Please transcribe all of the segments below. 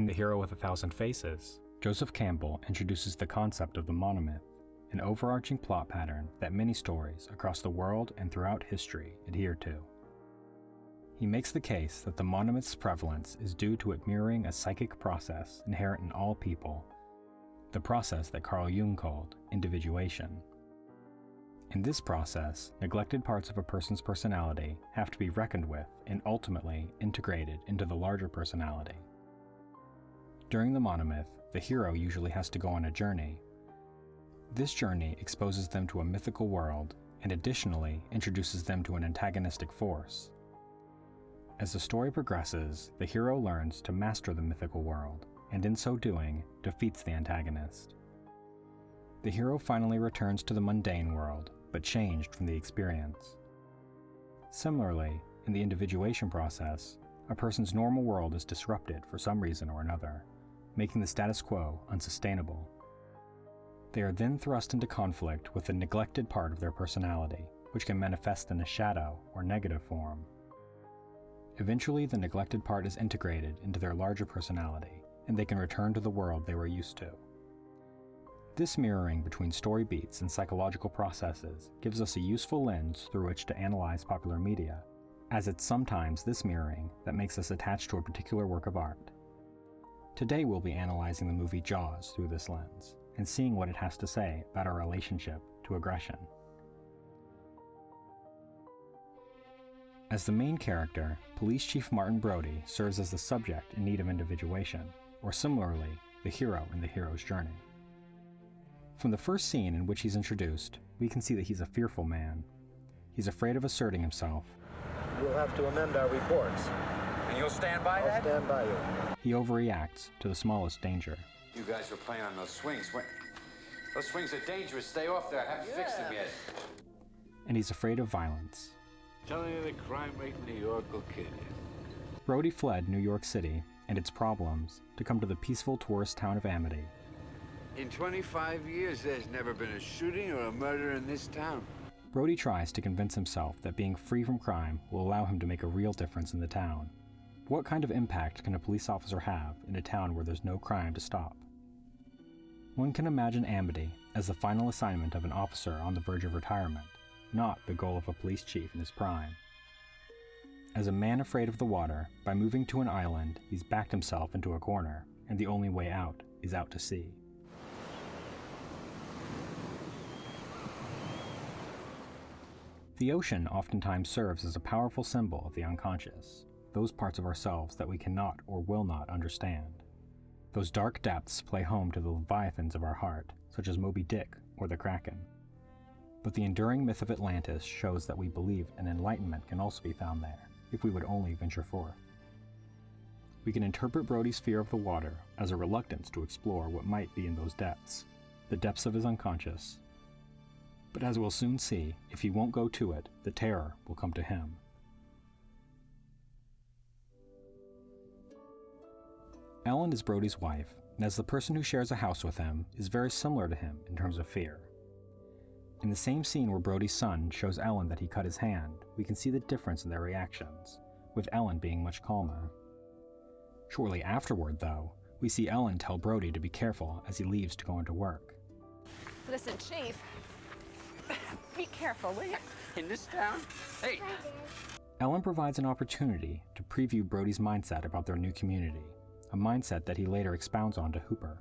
In The Hero with a Thousand Faces, Joseph Campbell introduces the concept of the monomyth, an overarching plot pattern that many stories across the world and throughout history adhere to. He makes the case that the monomyth's prevalence is due to it mirroring a psychic process inherent in all people, the process that Carl Jung called individuation. In this process, neglected parts of a person's personality have to be reckoned with and ultimately integrated into the larger personality. During the monomyth, the hero usually has to go on a journey. This journey exposes them to a mythical world and additionally introduces them to an antagonistic force. As the story progresses, the hero learns to master the mythical world, and in so doing, defeats the antagonist. The hero finally returns to the mundane world, but changed from the experience. Similarly, in the individuation process, a person's normal world is disrupted for some reason or another, making the status quo unsustainable. They are then thrust into conflict with the neglected part of their personality, which can manifest in a shadow or negative form. Eventually, the neglected part is integrated into their larger personality, and they can return to the world they were used to. This mirroring between story beats and psychological processes gives us a useful lens through which to analyze popular media, as it's sometimes this mirroring that makes us attached to a particular work of art. Today we'll be analyzing the movie Jaws through this lens, and seeing what it has to say about our relationship to aggression. As the main character, Police Chief Martin Brody serves as the subject in need of individuation, or similarly, the hero in the hero's journey. From the first scene in which he's introduced, we can see that he's a fearful man. He's afraid of asserting himself. We'll have to amend our reports. And you'll stand by that? I'll stand by you. He overreacts to the smallest danger. You guys were playing on those swings. Those swings are dangerous. Stay off there. I haven't fixed them yet. And he's afraid of violence. Telling you the crime rate in New York will kill you. Brody fled New York City and its problems to come to the peaceful tourist town of Amity. In 25 years, there's never been a shooting or a murder in this town. Brody tries to convince himself that being free from crime will allow him to make a real difference in the town. What kind of impact can a police officer have in a town where there's no crime to stop? One can imagine Amity as the final assignment of an officer on the verge of retirement, not the goal of a police chief in his prime. As a man afraid of the water, by moving to an island, he's backed himself into a corner, and the only way out is out to sea. The ocean oftentimes serves as a powerful symbol of the unconscious, those parts of ourselves that we cannot or will not understand. Those dark depths play home to the leviathans of our heart, such as Moby Dick or the Kraken. But the enduring myth of Atlantis shows that we believe an enlightenment can also be found there, if we would only venture forth. We can interpret Brody's fear of the water as a reluctance to explore what might be in those depths, the depths of his unconscious. But as we'll soon see, if he won't go to it, the terror will come to him. Ellen is Brody's wife, and as the person who shares a house with him, is very similar to him in terms of fear. In the same scene where Brody's son shows Ellen that he cut his hand, we can see the difference in their reactions, with Ellen being much calmer. Shortly afterward, though, we see Ellen tell Brody to be careful as he leaves to go into work. Listen, Chief, be careful, will you? In this town? Hey! Ellen provides an opportunity to preview Brody's mindset about their new community, a mindset that he later expounds on to Hooper.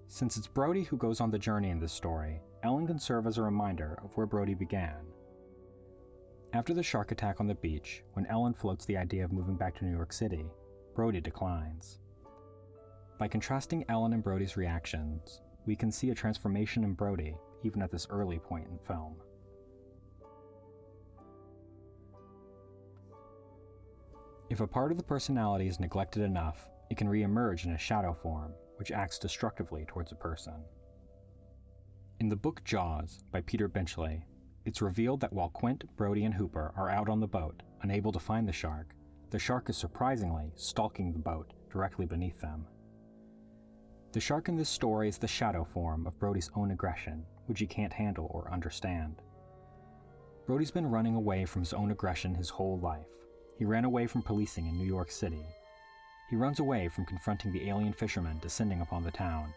Since it's Brody who goes on the journey in this story, Ellen can serve as a reminder of where Brody began. After the shark attack on the beach, when Ellen floats the idea of moving back to New York City, Brody declines. By contrasting Ellen and Brody's reactions, we can see a transformation in Brody even at this early point in film. If a part of the personality is neglected enough, it can re-emerge in a shadow form, which acts destructively towards a person. In the book Jaws by Peter Benchley, it's revealed that while Quint, Brody, and Hooper are out on the boat, unable to find the shark is surprisingly stalking the boat directly beneath them. The shark in this story is the shadow form of Brody's own aggression, which he can't handle or understand. Brody's been running away from his own aggression his whole life. He ran away from policing in New York City. He runs away from confronting the alien fishermen descending upon the town.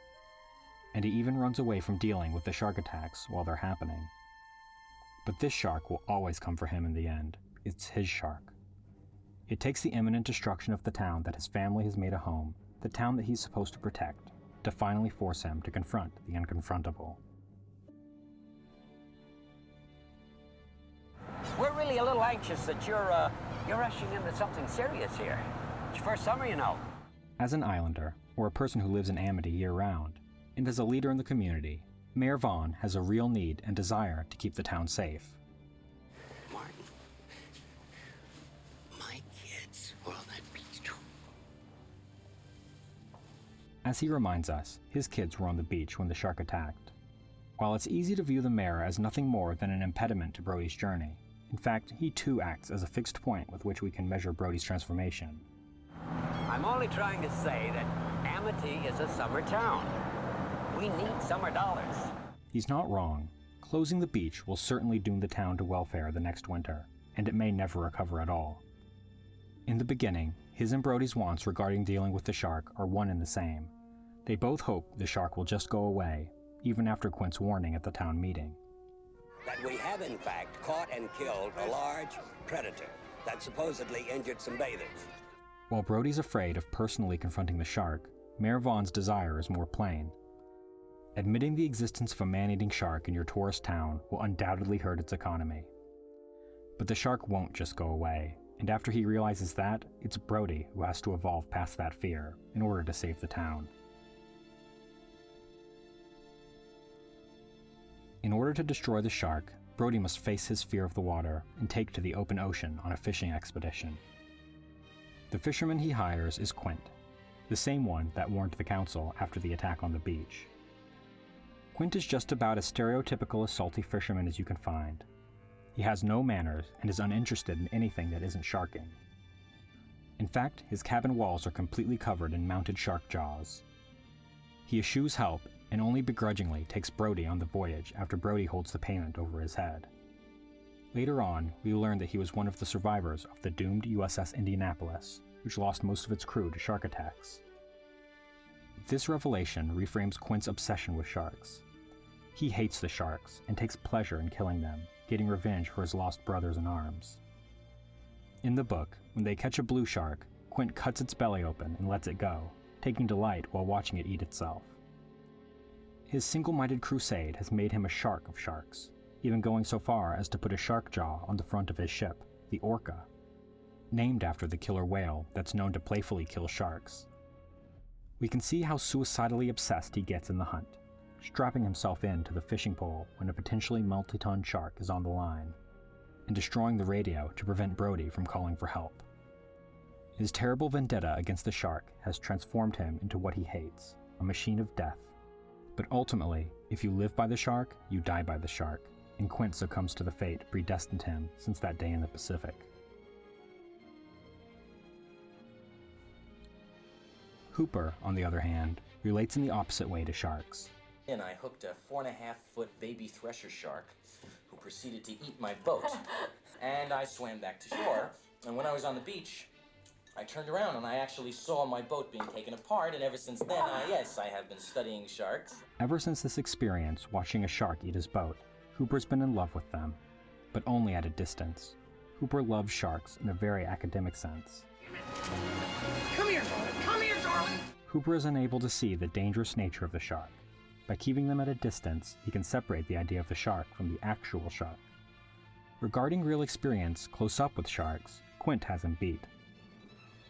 And he even runs away from dealing with the shark attacks while they're happening. But this shark will always come for him in the end. It's his shark. It takes the imminent destruction of the town that his family has made a home, the town that he's supposed to protect, to finally force him to confront the unconfrontable. We're really a little anxious that you're rushing into something serious here. It's your first summer, you know. As an islander, or a person who lives in Amity year-round, and as a leader in the community, Mayor Vaughn has a real need and desire to keep the town safe. Martin, my kids were on that beach too. As he reminds us, his kids were on the beach when the shark attacked. While it's easy to view the mayor as nothing more than an impediment to Brody's journey, in fact, he too acts as a fixed point with which we can measure Brody's transformation. I'm only trying to say that Amity is a summer town. We need summer dollars. He's not wrong. Closing the beach will certainly doom the town to welfare the next winter, and it may never recover at all. In the beginning, his and Brody's wants regarding dealing with the shark are one and the same. They both hope the shark will just go away, even after Quint's warning at the town meeting. That we have in fact caught and killed a large predator that supposedly injured some bathers. While Brody's afraid of personally confronting the shark, Mayor Vaughn's desire is more plain. Admitting the existence of a man-eating shark in your tourist town will undoubtedly hurt its economy. But the shark won't just go away, and after he realizes that, it's Brody who has to evolve past that fear in order to save the town. In order to destroy the shark, Brody must face his fear of the water and take to the open ocean on a fishing expedition. The fisherman he hires is Quint, the same one that warned the council after the attack on the beach. Quint is just about as stereotypical a salty fisherman as you can find. He has no manners and is uninterested in anything that isn't sharking. In fact, his cabin walls are completely covered in mounted shark jaws. He eschews help and only begrudgingly takes Brody on the voyage after Brody holds the payment over his head. Later on, we learn that he was one of the survivors of the doomed USS Indianapolis, which lost most of its crew to shark attacks. This revelation reframes Quint's obsession with sharks. He hates the sharks and takes pleasure in killing them, getting revenge for his lost brothers in arms. In the book, when they catch a blue shark, Quint cuts its belly open and lets it go, taking delight while watching it eat itself. His single-minded crusade has made him a shark of sharks, even going so far as to put a shark jaw on the front of his ship, the Orca, named after the killer whale that's known to playfully kill sharks. We can see how suicidally obsessed he gets in the hunt, strapping himself into the fishing pole when a potentially multi-ton shark is on the line, and destroying the radio to prevent Brody from calling for help. His terrible vendetta against the shark has transformed him into what he hates, a machine of death. But ultimately, if you live by the shark, you die by the shark, and Quint succumbs to the fate predestined him since that day in the Pacific. Hooper, on the other hand, relates in the opposite way to sharks. And I hooked a 4.5-foot baby thresher shark who proceeded to eat my boat. And I swam back to shore, and when I was on the beach, I turned around and I actually saw my boat being taken apart, and ever since then, I have been studying sharks. Ever since this experience watching a shark eat his boat, Hooper's been in love with them, but only at a distance. Hooper loves sharks in a very academic sense. Come here, darling. Come here, darling. Hooper is unable to see the dangerous nature of the shark. By keeping them at a distance, he can separate the idea of the shark from the actual shark. Regarding real experience close up with sharks, Quint has him beat.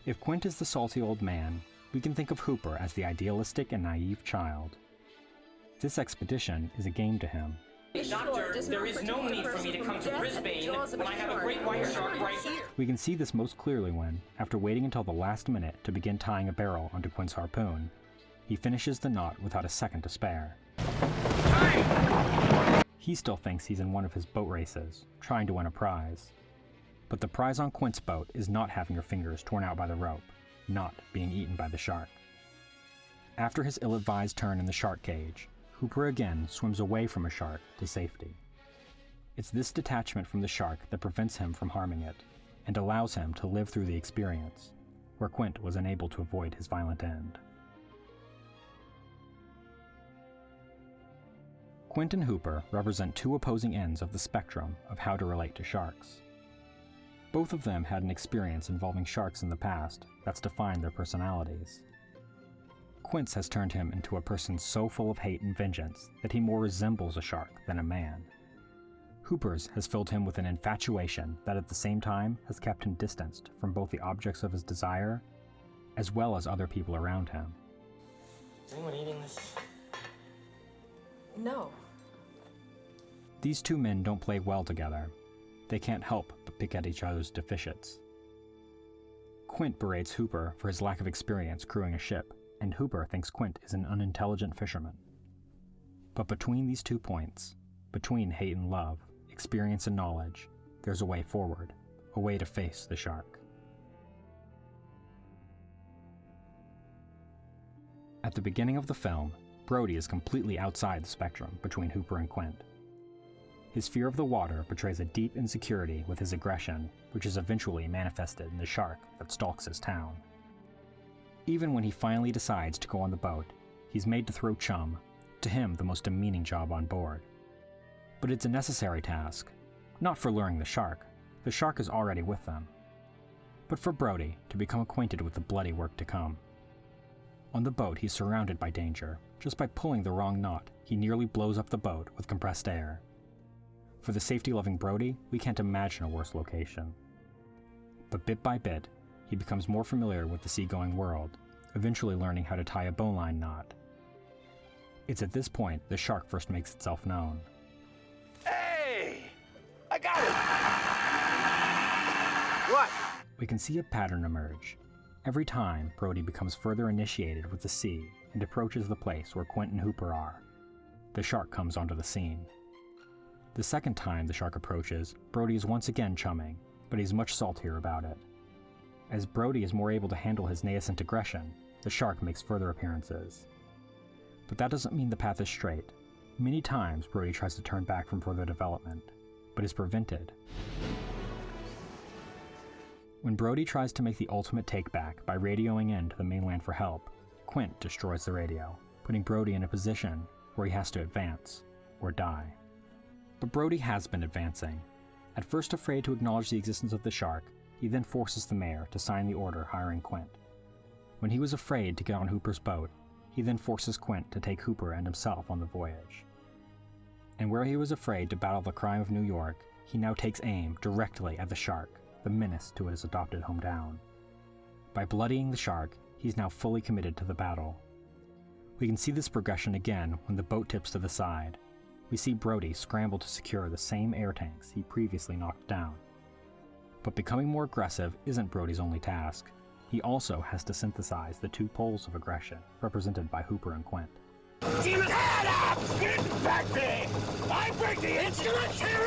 If Quint is the salty old man, we can think of Hooper as the idealistic and naive child. This expedition is a game to him. Doctor, there is no need for me to come to Brisbane when I have a great white shark right here. We can see this most clearly when, after waiting until the last minute to begin tying a barrel onto Quint's harpoon, he finishes the knot without a second to spare. He still thinks he's in one of his boat races, trying to win a prize. But the prize on Quint's boat is not having your fingers torn out by the rope, not being eaten by the shark. After his ill-advised turn in the shark cage, Hooper again swims away from a shark to safety. It's this detachment from the shark that prevents him from harming it, and allows him to live through the experience. where Quint was unable to avoid his violent end. Quint and Hooper represent two opposing ends of the spectrum of how to relate to sharks. Both of them had an experience involving sharks in the past that's defined their personalities. Quint's has turned him into a person so full of hate and vengeance that he more resembles a shark than a man. Hooper's has filled him with an infatuation that at the same time has kept him distanced from both the objects of his desire as well as other people around him. Is anyone eating this? No. These two men don't play well together. They can't help but pick at each other's deficits. Quint berates Hooper for his lack of experience crewing a ship, and Hooper thinks Quint is an unintelligent fisherman. But between these 2 points, between hate and love, experience and knowledge, there's a way forward, a way to face the shark. At the beginning of the film, Brody is completely outside the spectrum between Hooper and Quint. His fear of the water betrays a deep insecurity with his aggression, which is eventually manifested in the shark that stalks his town. Even when he finally decides to go on the boat, he's made to throw chum, to him the most demeaning job on board. But it's a necessary task, not for luring the shark is already with them, but for Brody to become acquainted with the bloody work to come. On the boat, he's surrounded by danger. Just by pulling the wrong knot, he nearly blows up the boat with compressed air. For the safety-loving Brody, we can't imagine a worse location. But bit by bit, he becomes more familiar with the seagoing world, eventually learning how to tie a bowline knot. It's at this point the shark first makes itself known. Hey! I got it! What? We can see a pattern emerge. Every time Brody becomes further initiated with the sea and approaches the place where Quint and Hooper are, the shark comes onto the scene. The second time the shark approaches, Brody is once again chumming, but he's much saltier about it. As Brody is more able to handle his nascent aggression, the shark makes further appearances. But that doesn't mean the path is straight. Many times Brody tries to turn back from further development, but is prevented. When Brody tries to make the ultimate take-back by radioing in to the mainland for help, Quint destroys the radio, putting Brody in a position where he has to advance, or die. But Brody has been advancing. At first afraid to acknowledge the existence of the shark, he then forces the mayor to sign the order hiring Quint. When he was afraid to get on Hooper's boat, he then forces Quint to take Hooper and himself on the voyage. And where he was afraid to battle the crime of New York, he now takes aim directly at the shark, the menace to his adopted hometown. By bloodying the shark, he's now fully committed to the battle. We can see this progression again when the boat tips to the side. We see Brody scramble to secure the same air tanks he previously knocked down. But becoming more aggressive isn't Brody's only task. He also has to synthesize the 2 poles of aggression represented by Hooper and Quint. Demon head up! Get in the factory! I break the instrument here!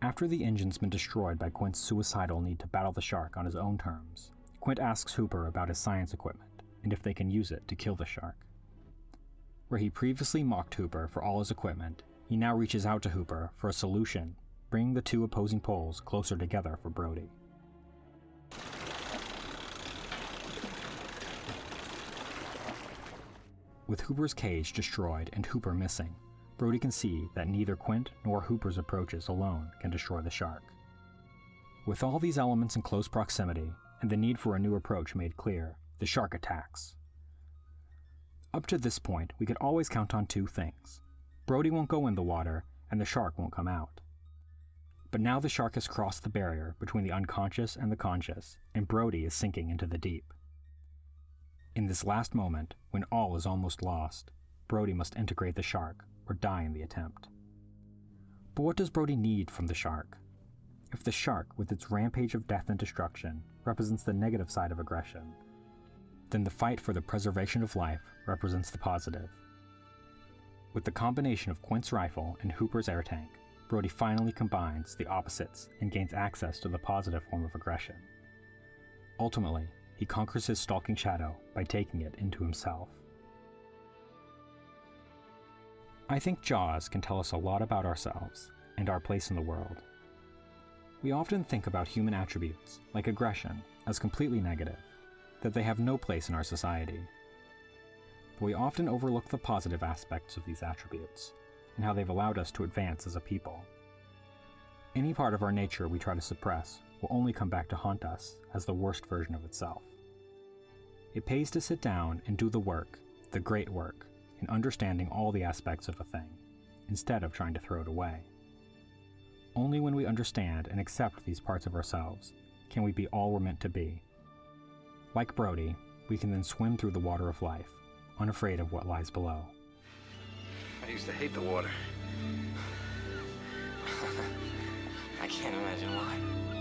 After the engine's been destroyed by Quint's suicidal need to battle the shark on his own terms, Quint asks Hooper about his science equipment and if they can use it to kill the shark. Where he previously mocked Hooper for all his equipment, he now reaches out to Hooper for a solution, bringing the 2 opposing poles closer together for Brody. With Hooper's cage destroyed and Hooper missing, Brody can see that neither Quint nor Hooper's approaches alone can destroy the shark. With all these elements in close proximity, and the need for a new approach made clear, the shark attacks. Up to this point, we could always count on 2 things. Brody won't go in the water, and the shark won't come out. But now the shark has crossed the barrier between the unconscious and the conscious, and Brody is sinking into the deep. In this last moment, when all is almost lost, Brody must integrate the shark, or die in the attempt. But what does Brody need from the shark? If the shark, with its rampage of death and destruction, represents the negative side of aggression, then the fight for the preservation of life represents the positive. With the combination of Quint's rifle and Hooper's air tank, Brody finally combines the opposites and gains access to the positive form of aggression. Ultimately, he conquers his stalking shadow by taking it into himself. I think Jaws can tell us a lot about ourselves and our place in the world. We often think about human attributes, like aggression, as completely negative, that they have no place in our society. But we often overlook the positive aspects of these attributes, and how they've allowed us to advance as a people. Any part of our nature we try to suppress will only come back to haunt us as the worst version of itself. It pays to sit down and do the work, the great work, in understanding all the aspects of a thing, instead of trying to throw it away. Only when we understand and accept these parts of ourselves can we be all we're meant to be. Like Brody, we can then swim through the water of life, unafraid of what lies below. I used to hate the water. I can't imagine why.